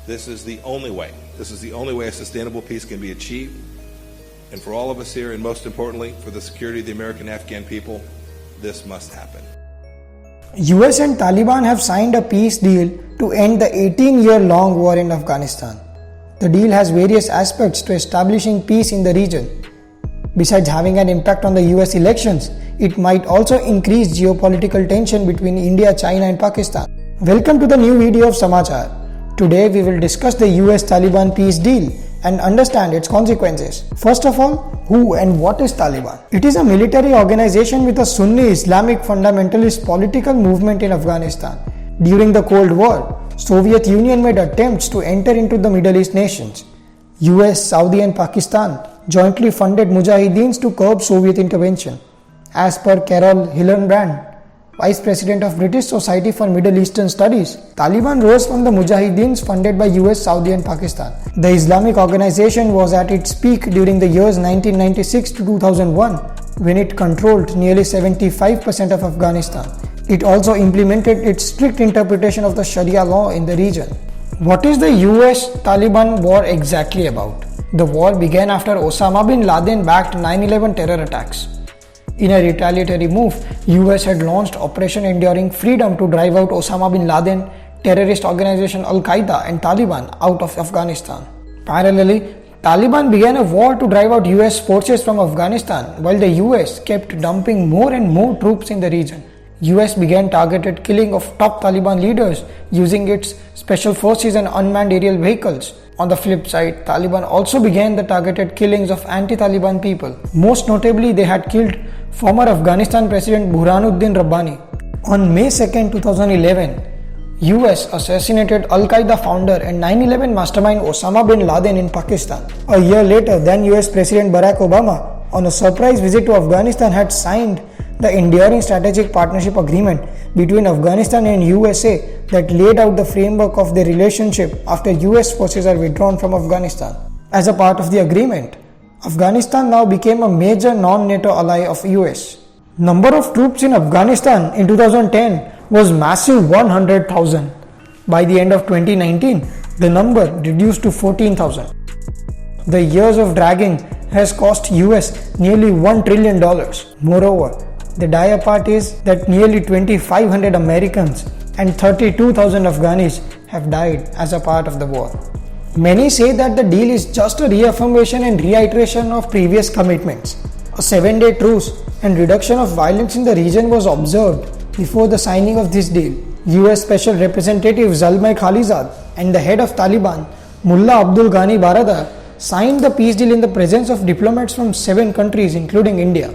This is the only way. This is the only way a sustainable peace can be achieved. And for all of us here, and most importantly, for the security of the American Afghan people, this must happen. US and Taliban have signed a peace deal to end the 18-year-long war in Afghanistan. The deal has various aspects to establishing peace in the region. Besides having an impact on the US elections, it might also increase geopolitical tension between India, China and Pakistan. Welcome to the new video of Summachar. Today we will discuss the US-Taliban peace deal and understand its consequences. First of all, who and what is Taliban? It is a military organization with a Sunni Islamic fundamentalist political movement in Afghanistan. During the Cold War, Soviet Union made attempts to enter into the Middle East nations. US, Saudi and Pakistan jointly funded Mujahideens to curb Soviet intervention. As per Carol Hillenbrand, Vice President of British Society for Middle Eastern Studies, Taliban rose from the Mujahideens funded by US, Saudi and Pakistan. The Islamic organization was at its peak during the years 1996 to 2001, when it controlled nearly 75% of Afghanistan. It also implemented its strict interpretation of the Sharia law in the region. What is the US-Taliban war exactly about? The war began after Osama bin Laden backed 9/11 terror attacks. In a retaliatory move, US had launched Operation Enduring Freedom to drive out Osama bin Laden, terrorist organization Al-Qaeda and Taliban out of Afghanistan. Parallelly, Taliban began a war to drive out US forces from Afghanistan while the US kept dumping more and more troops in the region. US began targeted killing of top Taliban leaders using its special forces and unmanned aerial vehicles. On the flip side, Taliban also began the targeted killings of anti-Taliban people. Most notably, they had killed former Afghanistan President Burhanuddin Rabbani. On May 2, 2011, US assassinated Al-Qaeda founder and 9/11 mastermind Osama bin Laden in Pakistan. A year later, then US President Barack Obama, on a surprise visit to Afghanistan, had signed the Enduring Strategic Partnership Agreement between Afghanistan and USA that laid out the framework of their relationship after US forces are withdrawn from Afghanistan. As a part of the agreement, Afghanistan now became a major non-NATO ally of US. Number of troops in Afghanistan in 2010 was massive 100,000. By the end of 2019, the number reduced to 14,000. The years of dragging has cost US nearly $1 trillion. Moreover, the dire part is that nearly 2,500 Americans and 32,000 Afghanis have died as a part of the war. Many say that the deal is just a reaffirmation and reiteration of previous commitments. A 7-day truce and reduction of violence in the region was observed before the signing of this deal. US Special Representative Zalmay Khalilzad and the head of Taliban, Mullah Abdul Ghani Baradar, signed the peace deal in the presence of diplomats from 7 countries including India.